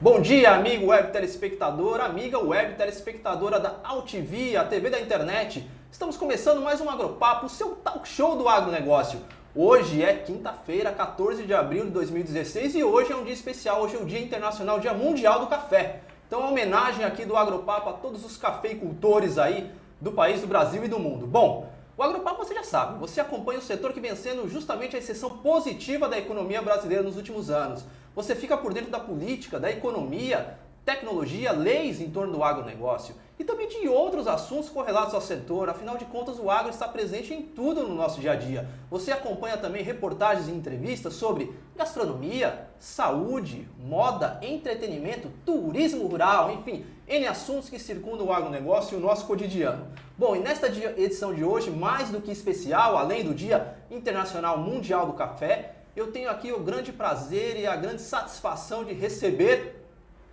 Bom dia, amigo web telespectador, amiga web telespectadora da AltV, a TV da internet. Estamos começando mais um Agropapo, o seu talk show do agronegócio. Hoje é quinta-feira, 14 de abril de 2016 e hoje é um dia especial, hoje é o Dia Internacional, Dia Mundial do Café. Então, uma homenagem aqui do Agropapo a todos os cafeicultores aí do país, do Brasil e do mundo. Bom, o Agropapo você já sabe, você acompanha o setor que vem sendo justamente a exceção positiva da economia brasileira nos últimos anos. Você fica por dentro da política, da economia, tecnologia, leis em torno do agronegócio e também de outros assuntos correlatos ao setor. Afinal de contas, o agro está presente em tudo no nosso dia a dia. Você acompanha também reportagens e entrevistas sobre gastronomia, saúde, moda, entretenimento, turismo rural, enfim, N assuntos que circundam o agronegócio e o nosso cotidiano. Bom, e nesta edição de hoje, mais do que especial, além do Dia Internacional Mundial do Café, eu tenho aqui o grande prazer e a grande satisfação de receber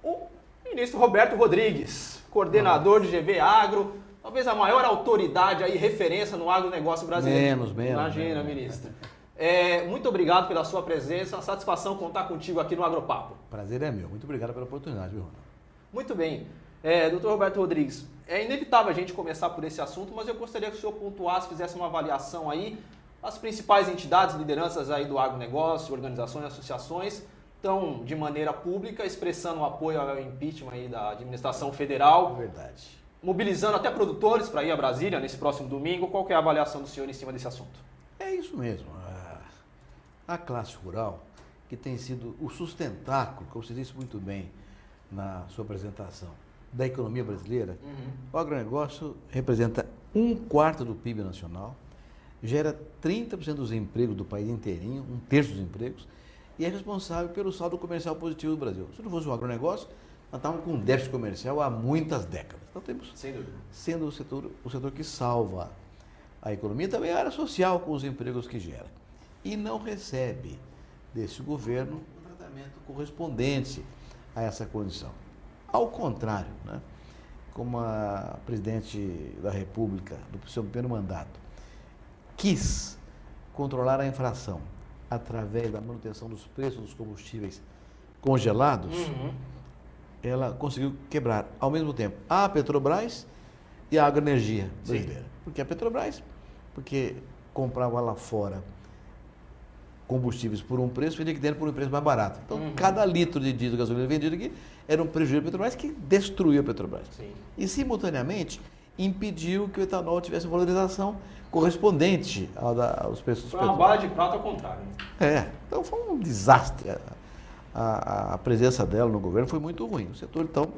o ministro Roberto Rodrigues, coordenador de GV Agro, talvez a maior autoridade aí, referência no agronegócio brasileiro. Menos. Imagina, ministro. Muito obrigado pela sua presença, uma satisfação contar contigo aqui no Agropapo. Prazer é meu. Muito obrigado pela oportunidade, viu, Ronaldo? Muito bem. Doutor Roberto Rodrigues, é inevitável a gente começar por esse assunto, mas eu gostaria que o senhor pontuasse, fizesse uma avaliação aí, as principais entidades, lideranças aí do agronegócio, organizações, associações, estão de maneira pública expressando o apoio ao impeachment aí da administração federal. Verdade. Mobilizando até produtores para ir a Brasília nesse próximo domingo. Qual que é a avaliação do senhor em cima desse assunto? É isso mesmo. A classe rural, que tem sido o sustentáculo, como você disse muito bem na sua apresentação, da economia brasileira, o agronegócio representa 1/4 do PIB nacional, gera 30% dos empregos do país inteirinho, 1/3 dos empregos, e é responsável pelo saldo comercial positivo do Brasil. Se não fosse o agronegócio, nós estávamos com um déficit comercial há muitas décadas. Então temos, sem dúvida, sendo o setor que salva a economia, também a área social com os empregos que gera. E não recebe desse governo um tratamento correspondente a essa condição. Ao contrário, né? Como a presidente da República, do seu primeiro mandato, quis controlar a inflação através da manutenção dos preços dos combustíveis congelados, ela conseguiu quebrar, ao mesmo tempo, a Petrobras e a agroenergia brasileira. Sim. Porque a Petrobras, porque comprava lá fora combustíveis por um preço, vendia aqui dentro por um preço mais barato. Então, cada litro de diesel gasolina vendido aqui era um prejuízo da Petrobras que destruiu a Petrobras. Sim. E, simultaneamente, impediu que o etanol tivesse valorização correspondente aos preços dos petróleos. Foi uma bala de prata ao contrário. Então foi um desastre. A presença dela no governo foi muito ruim. O setor, então,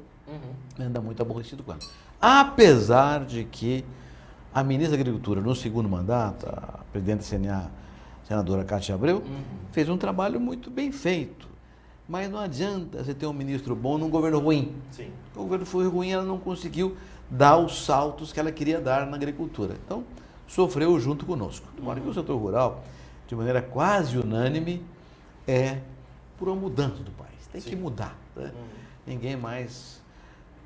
anda muito aborrecido com ela. Apesar de que a ministra da Agricultura, no segundo mandato, a presidente do CNA, senadora Cátia Abreu, fez um trabalho muito bem feito. Mas não adianta você ter um ministro bom num governo ruim. Sim. O governo foi ruim, ela não conseguiu dar os saltos que ela queria dar na agricultura. Então, sofreu junto conosco. Tomara que o setor rural, de maneira quase unânime, é por uma mudança do país. Tem que mudar. Né? Ninguém mais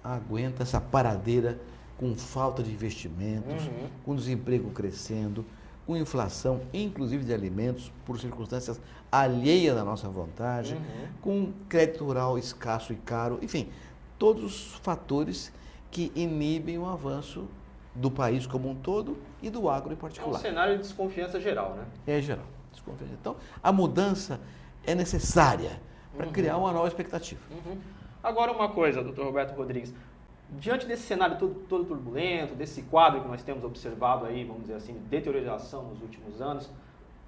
aguenta essa paradeira com falta de investimentos, com desemprego crescendo, com inflação, inclusive de alimentos, por circunstâncias alheias à nossa vontade, com crédito rural escasso e caro, enfim, todos os fatores que inibem o avanço do país como um todo e do agro em particular. É um cenário de desconfiança geral, né? É geral, desconfiança. Então, a mudança é necessária para criar uma nova expectativa. Agora uma coisa, doutor Roberto Rodrigues, diante desse cenário todo turbulento, desse quadro que nós temos observado aí, vamos dizer assim, de deterioração nos últimos anos,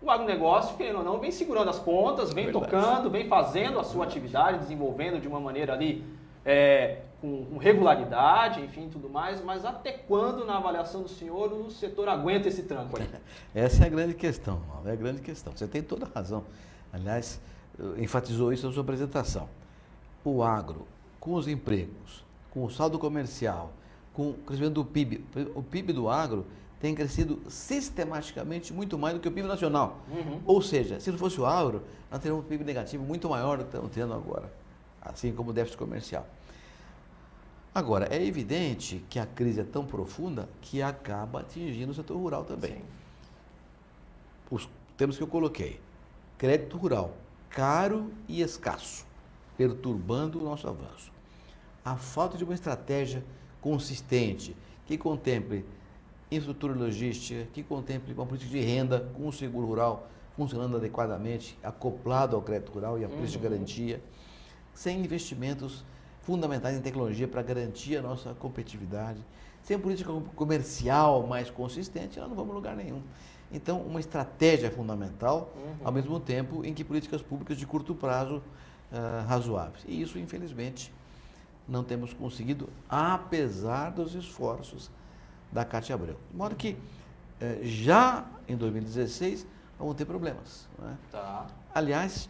o agronegócio, querendo ou não, vem segurando as pontas, vem tocando, vem fazendo a sua atividade, desenvolvendo de uma maneira ali com regularidade, enfim, tudo mais, mas até quando, na avaliação do senhor, o setor aguenta esse tranco aí? Essa é a grande questão, Mauro, é a grande questão. Você tem toda a razão. Aliás, enfatizou isso na sua apresentação. O agro, com os empregos, com o saldo comercial, com o crescimento do PIB, o PIB do agro tem crescido sistematicamente muito mais do que o PIB nacional. Ou seja, se não fosse o agro, nós teríamos um PIB negativo muito maior do que estamos tendo agora, assim como o déficit comercial. Agora, é evidente que a crise é tão profunda que acaba atingindo o setor rural também. Sim. Os termos que eu coloquei: crédito rural, caro e escasso. perturbando o nosso avanço. A falta de uma estratégia consistente que contemple infraestrutura logística, que contemple uma política de renda com o seguro rural funcionando adequadamente, acoplado ao crédito rural e a preço de garantia, sem investimentos fundamentais em tecnologia para garantir a nossa competitividade, sem política comercial mais consistente, nós não vamos a lugar nenhum. Então, uma estratégia é fundamental, ao mesmo tempo em que políticas públicas de curto prazo razoáveis. E isso, infelizmente, não temos conseguido, apesar dos esforços da Cátia Abreu. De modo que, já em 2016, vamos ter problemas. Né? Tá. Aliás,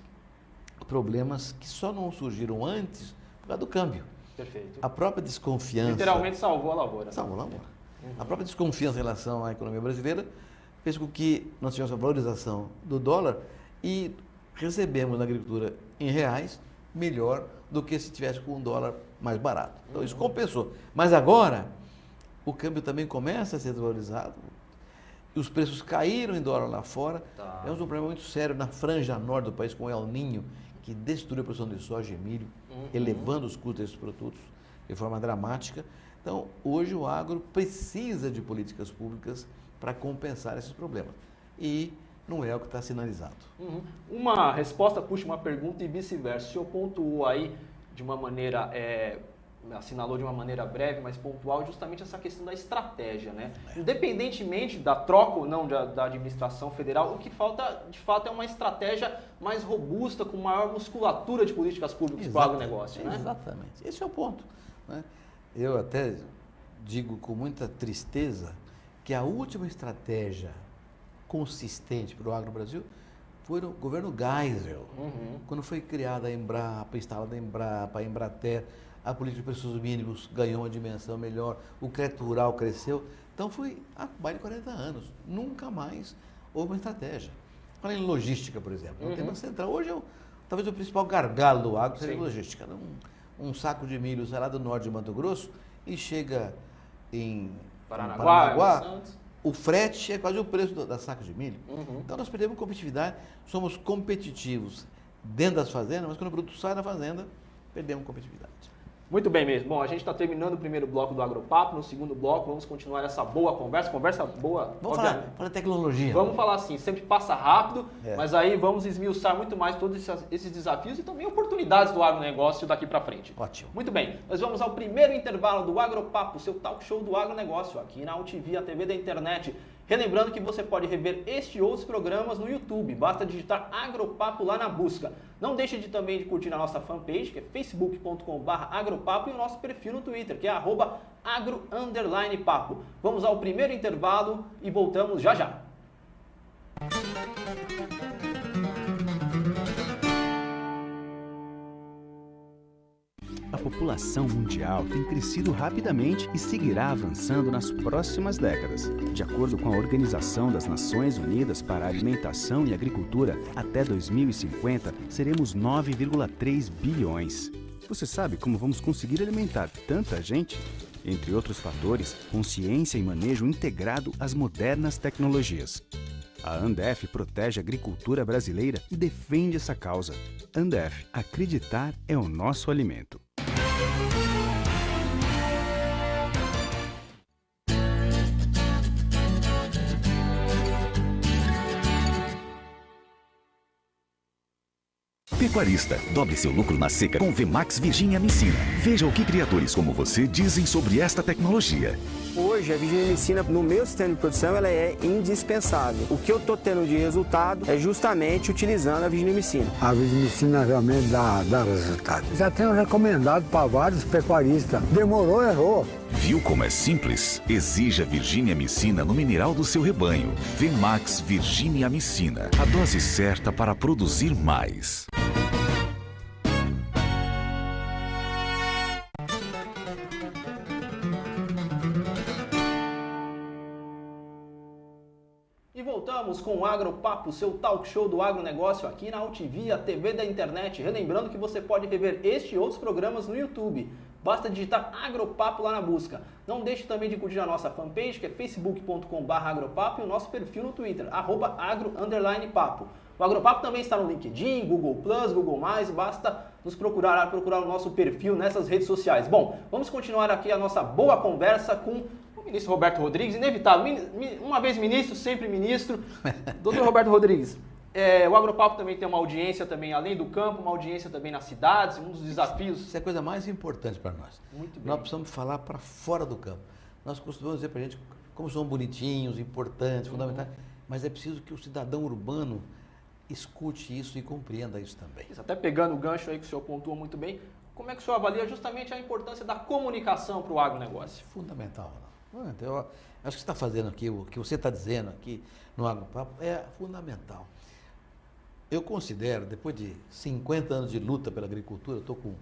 problemas que só não surgiram antes por causa do câmbio. Perfeito. A própria desconfiança... Literalmente salvou a lavoura. Salvou a lavoura. A própria desconfiança em relação à economia brasileira fez com que nós tivéssemos a valorização do dólar e recebemos na agricultura em reais melhor do que se tivesse com um dólar mais barato. Então isso compensou. Mas agora, o câmbio também começa a ser desvalorizado, os preços caíram em dólar lá fora. Tá. Temos um problema muito sério na franja norte do país com o El Niño, que destruiu a produção de soja e milho, elevando os custos desses produtos de forma dramática. Então, hoje o agro precisa de políticas públicas para compensar esses problemas. E não é o que está sinalizado. Uma resposta puxa uma pergunta e vice-versa. O senhor pontuou aí de uma maneira, assinalou de uma maneira breve, mas pontual, justamente essa questão da estratégia, né? Independentemente da troca ou não da administração federal, o que falta, de fato, é uma estratégia mais robusta, com maior musculatura de políticas públicas para o agronegócio, né? Exatamente. Esse é o ponto. Né? Eu até digo com muita tristeza que a última estratégia consistente para o agro Brasil foi no governo Geisel, quando foi criada a Embrapa, instalada a Embrapa, a Embrater, a política de preços mínimos ganhou uma dimensão melhor, o crédito rural cresceu. Então foi há mais de 40 anos, nunca mais houve uma estratégia. Olha em logística, por exemplo, o tema central hoje talvez o principal gargalo do agro seja a logística. Um saco de milho sai lá do norte de Mato Grosso e chega em Paranaguá, o frete é quase o preço da saca de milho. Então nós perdemos competitividade, somos competitivos dentro das fazendas, mas quando o produto sai da fazenda, perdemos competitividade. Muito bem mesmo. Bom, a gente está terminando o primeiro bloco do Agropapo. No segundo bloco, vamos continuar essa boa conversa boa. Vamos falar de tecnologia. Vamos falar assim, sempre passa rápido, mas aí vamos esmiuçar muito mais todos esses desafios e também oportunidades do agronegócio daqui para frente. Ótimo. Muito bem, nós vamos ao primeiro intervalo do Agropapo, seu talk show do agronegócio, aqui na UTV, a TV da internet. Relembrando que você pode rever este e outros programas no YouTube, basta digitar Agropapo lá na busca. Não deixe também de curtir a nossa fanpage, que é facebook.com/agropapo, e o nosso perfil no Twitter, que é @agro_papo. Vamos ao primeiro intervalo e voltamos já já. A população mundial tem crescido rapidamente e seguirá avançando nas próximas décadas. De acordo com a Organização das Nações Unidas para a Alimentação e Agricultura, até 2050 seremos 9,3 bilhões. Você sabe como vamos conseguir alimentar tanta gente? Entre outros fatores, consciência e manejo integrado às modernas tecnologias. A Andef protege a agricultura brasileira e defende essa causa. Andef, acreditar é o nosso alimento. Pecuarista, dobre seu lucro na seca com Vemax Virginia Amicina. Veja o que criadores como você dizem sobre esta tecnologia. Hoje, a Virginia Amicina, no meu sistema de produção, ela é indispensável. O que eu estou tendo de resultado é justamente utilizando a Virginia Amicina. A Virginia Amicina realmente dá resultado. Já tenho recomendado para vários pecuaristas. Demorou, errou. Viu como é simples? Exija Virginia Amicina no mineral do seu rebanho. Vemax Virginia Amicina. A dose certa para produzir mais. Voltamos com o Agropapo, seu talk show do agronegócio aqui na UTV, a TV da internet. Relembrando que você pode rever este e outros programas no YouTube. Basta digitar Agropapo lá na busca. Não deixe também de curtir a nossa fanpage, que é facebook.com/agropapo, e o nosso perfil no Twitter, @agro_papo. O Agropapo também está no LinkedIn, Google+, Google+, basta nos procurar o nosso perfil nessas redes sociais. Bom, vamos continuar aqui a nossa boa conversa com o ministro Roberto Rodrigues, inevitável, uma vez ministro, sempre ministro. Doutor Roberto Rodrigues, o Agropapo também tem uma audiência também além do campo, uma audiência também nas cidades, um dos desafios. Isso é a coisa mais importante para nós. Muito bem. Nós precisamos falar para fora do campo. Nós costumamos dizer para a gente como são bonitinhos, importantes, fundamentais, mas é preciso que o cidadão urbano escute isso e compreenda isso também. Até pegando o gancho aí que o senhor pontuou muito bem, como é que o senhor avalia justamente a importância da comunicação para o agronegócio? Fundamental. Eu acho que você está fazendo aqui, o que você está dizendo aqui no Agropapo é fundamental. Eu considero, depois de 50 anos de luta pela agricultura, eu estou com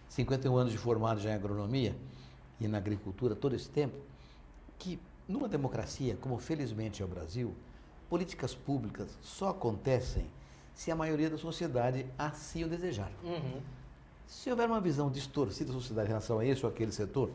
51 anos de formado já em agronomia e na agricultura todo esse tempo, que numa democracia, como felizmente é o Brasil, políticas públicas só acontecem se a maioria da sociedade assim o desejar. Se houver uma visão distorcida da sociedade em relação a esse ou aquele setor,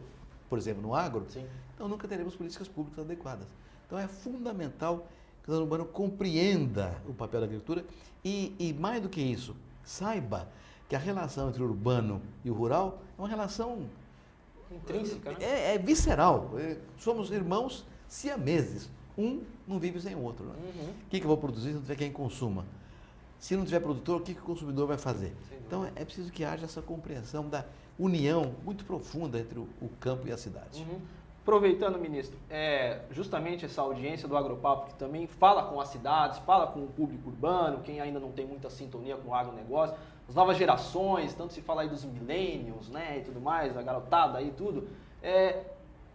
por exemplo, no agro, Sim. então nunca teremos políticas públicas adequadas. Então é fundamental que o cidadão urbano compreenda o papel da agricultura e mais do que isso, saiba que a relação entre o urbano e o rural é uma relação Intrínseca, né? é visceral. Somos irmãos siameses. Um não vive sem o outro. Né? O que eu vou produzir se não tiver quem consuma? Se não tiver produtor, o que o consumidor vai fazer? Então é preciso que haja essa compreensão da união muito profunda entre o campo e a cidade. Aproveitando, ministro, justamente essa audiência do Agropapo, que também fala com as cidades, fala com o público urbano, quem ainda não tem muita sintonia com o agronegócio, as novas gerações, tanto se fala aí dos millennials, né, e tudo mais, a garotada aí e tudo.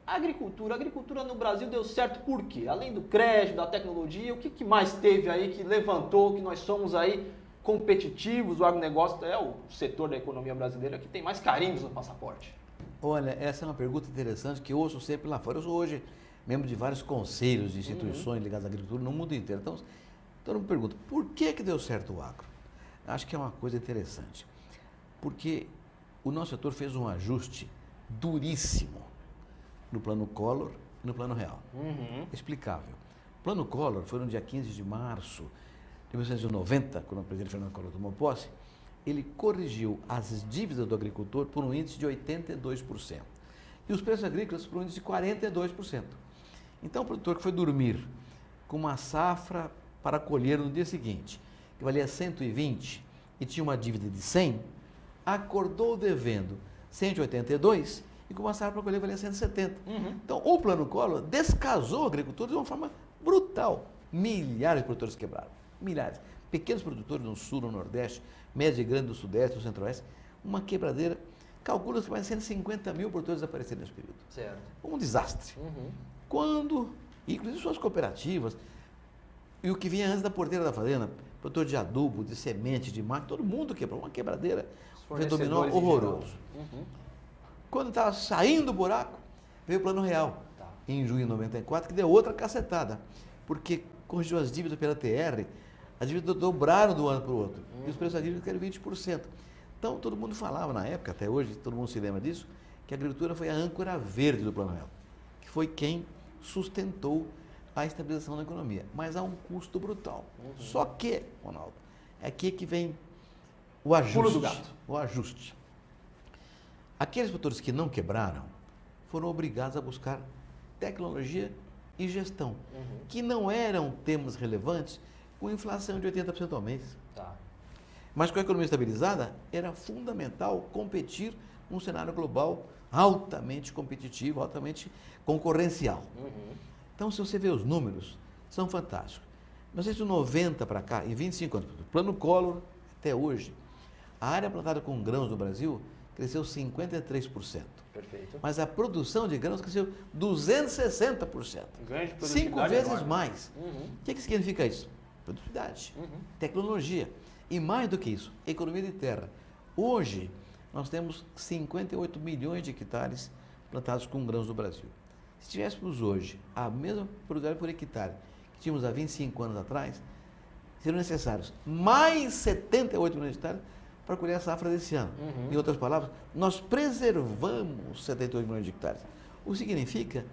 A agricultura no Brasil deu certo por quê? Além do crédito, da tecnologia, o que mais teve aí que levantou, que nós somos aí competitivos, o agronegócio é o setor da economia brasileira que tem mais carimbos no passaporte? Olha, essa é uma pergunta interessante que eu ouço sempre lá fora. Eu sou hoje membro de vários conselhos de instituições ligadas à agricultura no mundo inteiro. Então, todo mundo pergunta, por que deu certo o agro? Acho que é uma coisa interessante. Porque o nosso setor fez um ajuste duríssimo no plano Collor e no plano real. Explicável. O plano Collor foi no dia 15 de março de 1990, quando o presidente Fernando Collor tomou posse, ele corrigiu as dívidas do agricultor por um índice de 82%. E os preços agrícolas por um índice de 42%. Então, o produtor que foi dormir com uma safra para colher no dia seguinte, que valia 120 e tinha uma dívida de 100, acordou devendo 182 e com uma safra para colher valia 170. Então, o plano Collor descasou o agricultor de uma forma brutal. Milhares de produtores quebraram. Milhares. Pequenos produtores no sul, no nordeste, médio e grande do sudeste, do centro-oeste, uma quebradeira. Calcula que mais de 150 mil produtores desapareceram nesse período. Certo. Um desastre. Quando, inclusive suas cooperativas, e o que vinha antes da porteira da fazenda, produtor de adubo, de semente, de máquina, todo mundo quebrou. Uma quebradeira, um dominó horroroso. Quando estava saindo do buraco, veio o Plano Real, em junho de 94, que deu outra cacetada, porque corrigiu as dívidas pela TR, as dívidas dobraram do ano para o outro, e os preços da dívida caíram 20%. Então, todo mundo falava na época, até hoje, todo mundo se lembra disso, que a agricultura foi a âncora verde do Plano Real, que foi quem sustentou a estabilização da economia, mas a um custo brutal. Só que, Ronaldo, é aqui que vem o ajuste. Pulo do gato. O ajuste. Aqueles produtores que não quebraram foram obrigados a buscar tecnologia e gestão, que não eram temas relevantes com inflação de 80% ao mês. Mas com a economia estabilizada, era fundamental competir num cenário global altamente competitivo, altamente concorrencial. Então, se você vê os números, são fantásticos. 1990 para cá, em 25 anos, do Plano Collor até hoje, a área plantada com grãos no Brasil cresceu 53%. Perfeito. Mas a produção de grãos cresceu 260%. Ganho de produtividade 5 vezes enorme. mais. O que significa isso? Produtividade, tecnologia. E mais do que isso, economia de terra. Hoje, nós temos 58 milhões de hectares plantados com grãos no Brasil. Se tivéssemos hoje a mesma produtividade por hectare que tínhamos há 25 anos atrás, seriam necessários mais 78 milhões de hectares para colher a safra desse ano. Em outras palavras, nós preservamos 78 milhões de hectares. O que significa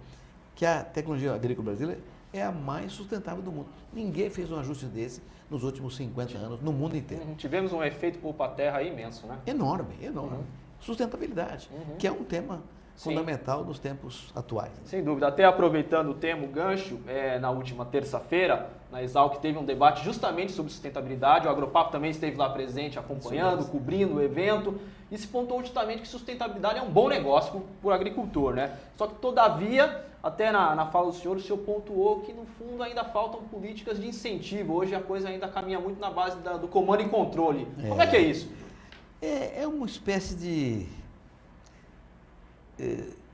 que a tecnologia agrícola brasileira é a mais sustentável do mundo. Ninguém fez um ajuste desse nos últimos 50 anos, no mundo inteiro. Tivemos um efeito poupa-terra imenso, né? Enorme, enorme. Sustentabilidade, que é um tema fundamental nos tempos atuais. Sem dúvida. Até aproveitando o tema, o gancho, na última terça-feira, na Exalc, teve um debate justamente sobre sustentabilidade. O Agropapo também esteve lá presente, acompanhando, cobrindo o evento. E se pontuou justamente que sustentabilidade é um bom negócio para o agricultor, né? Só que, todavia, até na fala do senhor, o senhor pontuou que, no fundo, ainda faltam políticas de incentivo. Hoje a coisa ainda caminha muito na base do comando e controle. Como é que é isso? É uma espécie de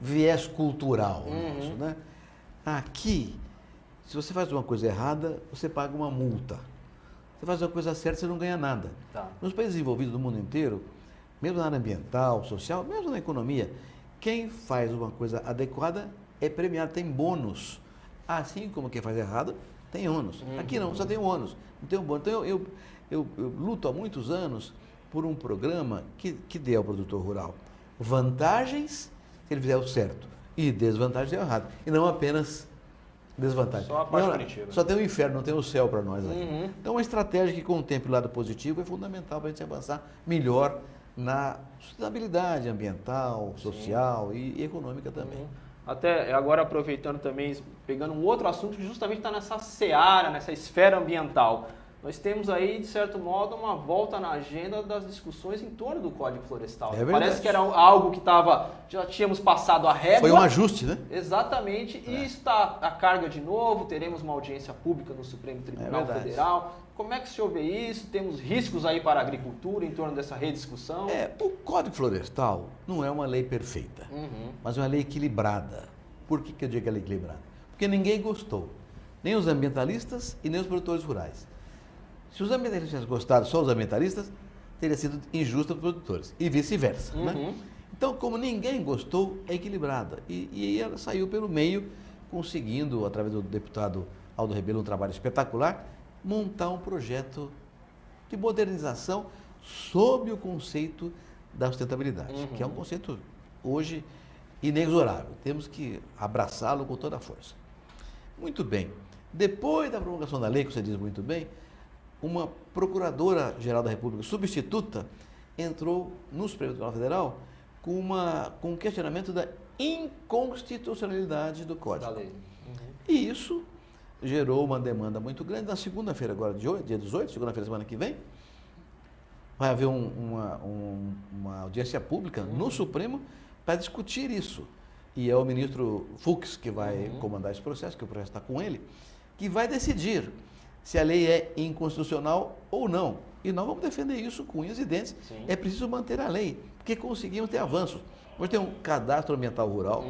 viés cultural nosso, né? Aqui, se você faz uma coisa errada, você paga uma multa. Se você faz uma coisa certa, você não ganha nada. Tá. Nos países desenvolvidos do mundo inteiro, mesmo na área ambiental, social, mesmo na economia, quem faz uma coisa adequada é premiado, tem bônus. Assim como quem faz errado tem ônus. Aqui não, só tem um ônus, não tem um bônus. Então eu luto há muitos anos por um programa que dê ao produtor rural vantagens se ele fizer o certo e desvantagens se é o errado. E não apenas desvantagem. Só a parte positiva. Só tem o inferno, não tem o céu para nós aí. Então, uma estratégia que contemple o lado positivo é fundamental para a gente avançar melhor na sustentabilidade ambiental, social e econômica também. Até agora aproveitando também, pegando um outro assunto que justamente está nessa seara, nessa esfera ambiental. Nós temos aí, de certo modo, uma volta na agenda das discussões em torno do Código Florestal. É verdade. Parece que era algo que já tínhamos passado a régua. Foi um ajuste, né? Exatamente, e está a carga de novo, teremos uma audiência pública no Supremo Tribunal Federal. Como é que o senhor vê isso? Temos riscos aí para a agricultura em torno dessa rediscussão? O Código Florestal não é uma lei perfeita, mas é uma lei equilibrada. Por que eu digo que ela é equilibrada? Porque ninguém gostou, nem os ambientalistas e nem os produtores rurais. Se os ambientalistas tivessem gostado só os ambientalistas, teria sido injusto para os produtores, e vice-versa. Né? Então, como ninguém gostou, é equilibrada. E ela saiu pelo meio, conseguindo, através do deputado Aldo Rebelo, um trabalho espetacular, montar um projeto de modernização sob o conceito da sustentabilidade, que é um conceito, hoje, inexorável. Temos que abraçá-lo com toda a força. Muito bem. Depois da promulgação da lei, que você diz muito bem, uma Procuradora-Geral da República substituta entrou no Supremo Tribunal Federal com um questionamento da inconstitucionalidade do Código. Da lei. E isso gerou uma demanda muito grande. Na segunda-feira, agora, dia 18, segunda-feira, semana que vem, vai haver uma audiência pública no Supremo para discutir isso. E é o ministro Fux que vai comandar esse processo, que o processo está com ele, que vai decidir se a lei é inconstitucional ou não. E nós vamos defender isso com unhas e dentes. Sim. É preciso manter a lei, porque conseguimos ter avanços. Hoje tem um cadastro ambiental rural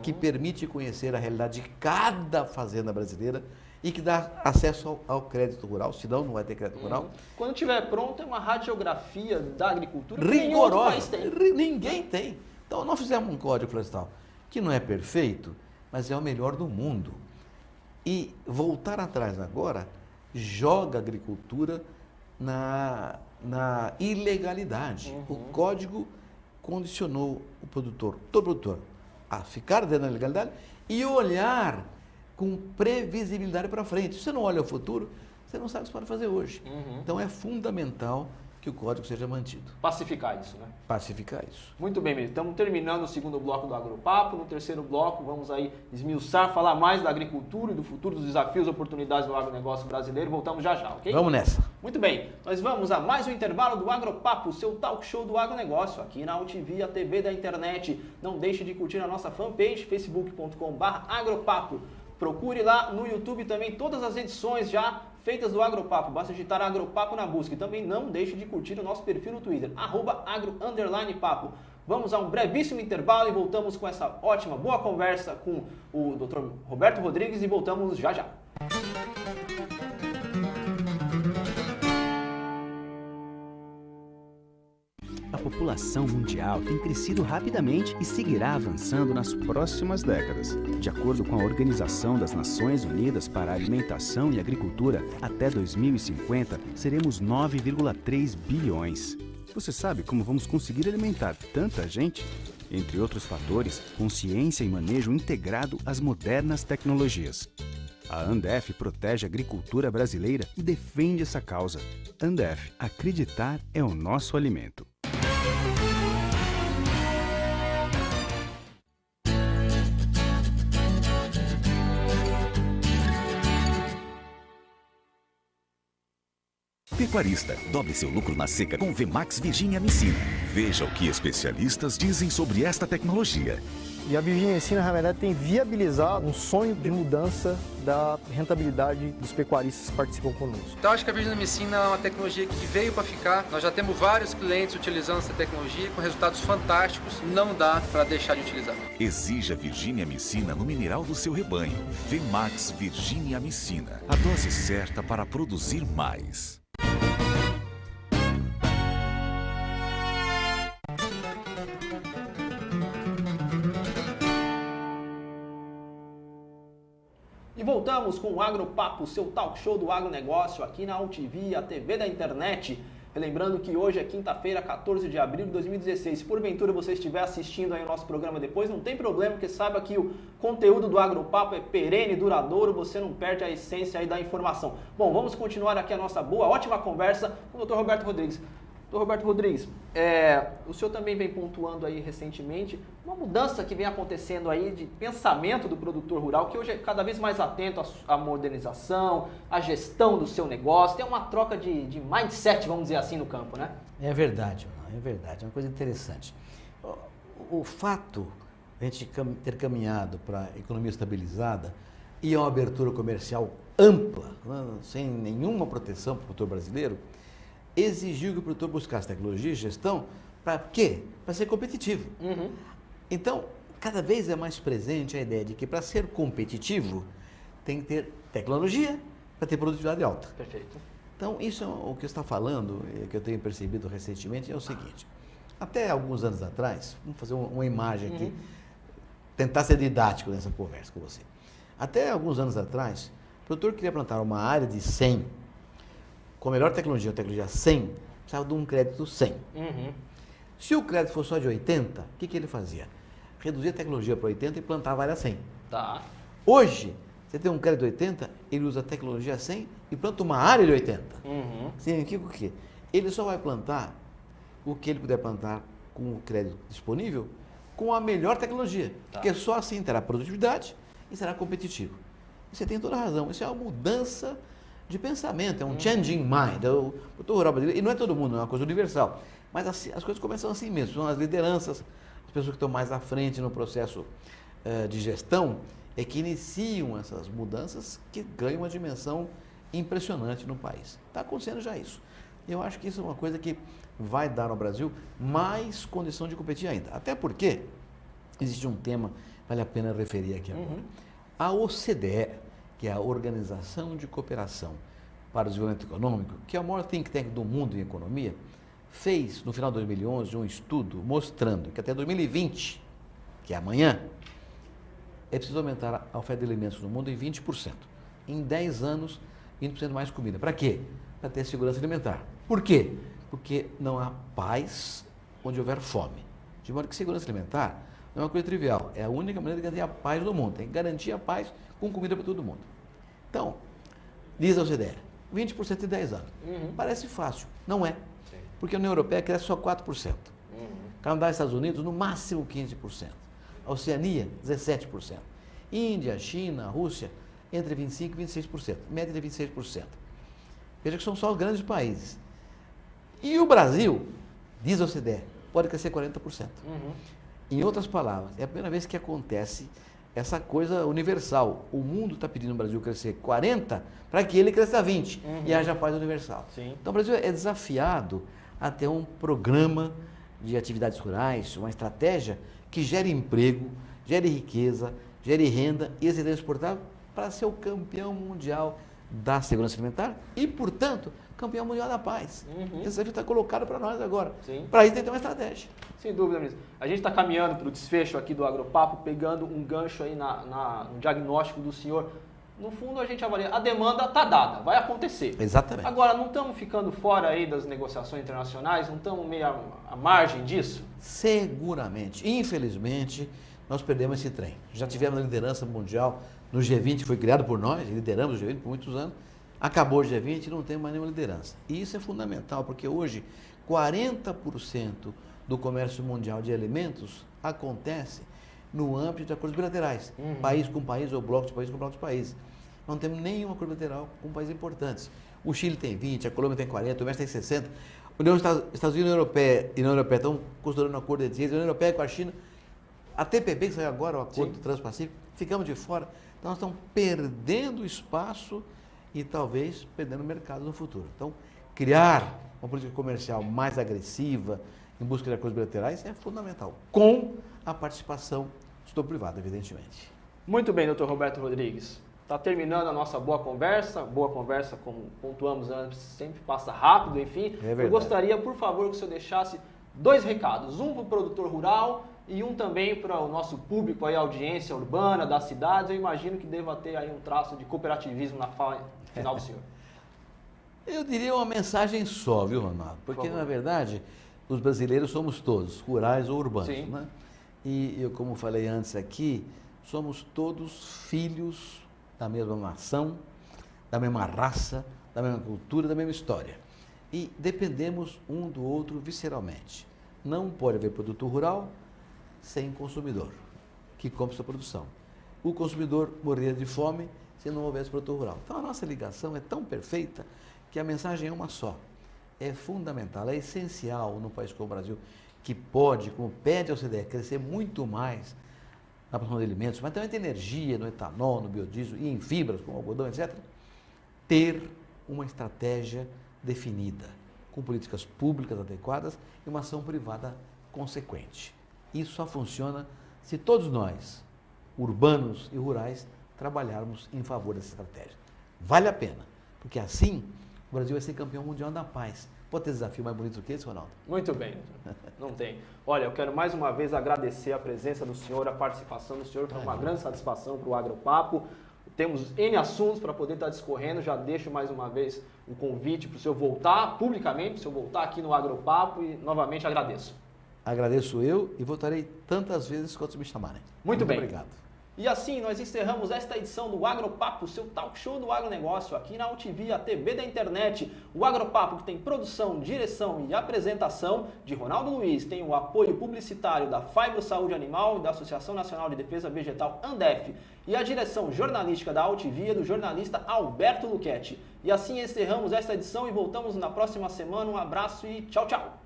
que permite conhecer a realidade de cada fazenda brasileira e que dá acesso ao crédito rural, senão não vai ter crédito rural. Quando estiver pronto, é uma radiografia da agricultura que nenhum outro país rigorosa. tem. Ninguém tem. Então, nós fizemos um Código Florestal que não é perfeito, mas é o melhor do mundo. E voltar atrás agora joga a agricultura na ilegalidade. O Código condicionou o produtor, todo produtor, a ficar dentro da ilegalidade e olhar com previsibilidade para frente. Se você não olha o futuro, você não sabe o que você pode fazer hoje. Então é fundamental que o Código seja mantido. Pacificar isso, né? Pacificar isso. Muito bem, Miri. Estamos terminando o segundo bloco do Agropapo. No terceiro bloco, vamos aí esmiuçar, falar mais da agricultura e do futuro, dos desafios e oportunidades do agronegócio brasileiro. Voltamos já, ok? Vamos nessa. Muito bem. Nós vamos a mais um intervalo do Agropapo, seu talk show do agronegócio, aqui na UTV, a TV da internet. Não deixe de curtir a nossa fanpage, facebook.com/agropapo. Procure lá no YouTube também todas as edições já feitas do Agropapo. Basta digitar Agropapo na busca. E também não deixe de curtir o nosso perfil no Twitter, @agro_papo. Vamos a um brevíssimo intervalo e voltamos com essa ótima, boa conversa com o Dr. Roberto Rodrigues e voltamos já já. A população mundial tem crescido rapidamente e seguirá avançando nas próximas décadas. De acordo com a Organização das Nações Unidas para a Alimentação e Agricultura, até 2050 seremos 9,3 bilhões. Você sabe como vamos conseguir alimentar tanta gente? Entre outros fatores, consciência e manejo integrado às modernas tecnologias. A Andef protege a agricultura brasileira e defende essa causa. Andef, acreditar é o nosso alimento. Pecuarista, dobre seu lucro na seca com Vemax Virginia Amicina. Veja o que especialistas dizem sobre esta tecnologia. E a Virginia Amicina, na verdade, tem viabilizado um sonho de mudança da rentabilidade dos pecuaristas que participam conosco. Então, acho que a Virginia Amicina é uma tecnologia que veio para ficar. Nós já temos vários clientes utilizando essa tecnologia com resultados fantásticos. Não dá para deixar de utilizar. Exija Virginia Amicina no mineral do seu rebanho. Vemax Virginia Amicina. A dose certa para produzir mais. E voltamos com o Agropapo, seu talk show do agronegócio aqui na UTV, a TV da internet. Lembrando que hoje é quinta-feira, 14 de abril de 2016. Se porventura você estiver assistindo aí o nosso programa depois, não tem problema, porque saiba que o conteúdo do Agropapo é perene, duradouro, você não perde a essência aí da informação. Bom, vamos continuar aqui a nossa boa, ótima conversa com o Dr. Roberto Rodrigues. Dr. Roberto Rodrigues, o senhor também vem pontuando aí recentemente uma mudança que vem acontecendo aí de pensamento do produtor rural, que hoje é cada vez mais atento à modernização, à gestão do seu negócio, tem uma troca de mindset, vamos dizer assim, no campo, né? É verdade, é uma coisa interessante. O fato de a gente ter caminhado para a economia estabilizada e uma abertura comercial ampla, né, sem nenhuma proteção para o produtor brasileiro, exigiu que o produtor buscasse tecnologia e gestão para quê? Para ser competitivo. Uhum. Então, cada vez é mais presente a ideia de que para ser competitivo tem que ter tecnologia para ter produtividade alta. Perfeito. Então, isso é o que você está falando, que eu tenho percebido recentemente, é o seguinte. Até alguns anos atrás, vamos fazer uma imagem aqui, tentar ser didático nessa conversa com você. Até alguns anos atrás, o produtor queria plantar uma área de 100, com a melhor tecnologia, a tecnologia 100, precisava de um crédito 100. Uhum. Se o crédito fosse só de 80, o que ele fazia? Reduzia a tecnologia para 80 e plantava a área 100. Tá. Hoje, você tem um crédito de 80, ele usa a tecnologia 100 e planta uma área de 80. Uhum. Significa o quê? Ele só vai plantar o que ele puder plantar com o crédito disponível com a melhor tecnologia, porque só assim terá produtividade e será competitivo. E você tem toda a razão, isso é uma mudança de pensamento, é um changing mind. O produtor rural brasileiro, e não é todo mundo, é uma coisa universal, mas assim, as coisas começam assim mesmo, são as lideranças, as pessoas que estão mais à frente no processo de gestão, é que iniciam essas mudanças que ganham uma dimensão impressionante no país. Está acontecendo já isso. Eu acho que isso é uma coisa que vai dar ao Brasil mais condição de competir ainda. Até porque existe um tema, vale a pena referir aqui agora. A OCDE, que é a Organização de Cooperação para o Desenvolvimento Econômico, que é o maior think tank do mundo em economia, fez, no final de 2011, um estudo mostrando que até 2020, que é amanhã, é preciso aumentar a oferta de alimentos no mundo em 20%. Em 10 anos, 20% mais comida. Para quê? Para ter segurança alimentar. Por quê? Porque não há paz onde houver fome. De modo que segurança alimentar não é uma coisa trivial. É a única maneira de garantir a paz no mundo. Tem que garantir a paz com comida para todo mundo. Então, diz a OCDE, 20% em 10 anos. Parece fácil. Não é. Porque a União Europeia cresce só 4%. Canadá e Estados Unidos, no máximo 15%. A Oceania, 17%. Índia, China, Rússia, entre 25% e 26%. Média de 26%. Veja que são só os grandes países. E o Brasil, diz a OCDE, pode crescer 40%. Em outras palavras, é a primeira vez que acontece essa coisa universal. O mundo está pedindo o Brasil crescer 40% para que ele cresça 20% e haja paz universal. Sim. Então o Brasil é desafiado a ter um programa de atividades rurais, uma estratégia que gere emprego, gere riqueza, gere renda e excedente exportável para ser o campeão mundial da segurança alimentar e, portanto, campeão mundial da paz. Esse desafio está colocado para nós agora. Para isso tem que ter uma estratégia. Sem dúvida mesmo. A gente está caminhando para o desfecho aqui do Agropapo, pegando um gancho aí no diagnóstico do senhor. no fundo a gente avalia, a demanda está dada, vai acontecer. Exatamente. Agora, não estamos ficando fora aí das negociações internacionais, não estamos meio à margem disso? Seguramente. Infelizmente, nós perdemos esse trem. Já tivemos a liderança mundial no G20, que foi criado por nós, lideramos o G20 por muitos anos. Acabou o G20 e não tem mais nenhuma liderança. E isso é fundamental, porque hoje 40% do comércio mundial de alimentos acontece no âmbito de acordos bilaterais, país com país ou bloco de país com bloco de países. Não temos nenhum acordo bilateral com países importantes. O Chile tem 20, a Colômbia tem 40, o México tem 60. Estados Unidos e a União Europeia estão costurando um acordo de ciência, a União Europeia com a China. A TPP, que saiu agora, o Acordo Transpacífico, ficamos de fora. Então, nós estamos perdendo espaço e talvez perdendo mercado no futuro. Então, criar uma política comercial mais agressiva, em busca de acordos bilaterais, é fundamental, com a participação do setor privado, evidentemente. Muito bem, doutor Roberto Rodrigues. Está terminando a nossa boa conversa, como pontuamos antes, sempre passa rápido, enfim. É verdade. Eu gostaria, por favor, que o senhor deixasse 2 recados, um para o produtor rural e um também para o nosso público, aí, a audiência urbana das cidades. Eu imagino que deva ter aí um traço de cooperativismo na fala final do senhor. Eu diria uma mensagem só, viu, Ronaldo? Porque, na verdade, os brasileiros somos todos, rurais ou urbanos. Sim. Né? E eu, como falei antes aqui, somos todos filhos da mesma nação, da mesma raça, da mesma cultura, da mesma história. E dependemos um do outro visceralmente. Não pode haver produto rural sem consumidor, que compra sua produção. O consumidor morreria de fome se não houvesse produto rural. Então a nossa ligação é tão perfeita que a mensagem é uma só. É fundamental, é essencial no país como o Brasil, que pode, como pede a OCDE, crescer muito mais na produção de alimentos, mas também tem energia, no etanol, no biodiesel e em fibras, como algodão, etc., ter uma estratégia definida, com políticas públicas adequadas e uma ação privada consequente. Isso só funciona se todos nós, urbanos e rurais, trabalharmos em favor dessa estratégia. Vale a pena, porque assim o Brasil vai ser campeão mundial da paz. Pode ter desafio mais bonito do que esse, Ronaldo? Muito bem, não tem. Olha, eu quero mais uma vez agradecer a presença do senhor, a participação do senhor, foi uma grande satisfação para o Agropapo. Temos N assuntos para poder estar discorrendo, já deixo mais uma vez um convite para o senhor voltar publicamente, para o senhor voltar aqui no Agropapo e novamente agradeço. Agradeço eu e voltarei tantas vezes quanto me chamarem. Muito bem. Obrigado. E assim nós encerramos esta edição do Agropapo, seu talk show do agronegócio, aqui na UTV, a TV da internet. O Agropapo, que tem produção, direção e apresentação de Ronaldo Luiz, tem o apoio publicitário da Fibro Saúde Animal e da Associação Nacional de Defesa Vegetal, ANDEF, e a direção jornalística da UTV é do jornalista Alberto Luchetti. E assim encerramos esta edição e voltamos na próxima semana. Um abraço e tchau, tchau!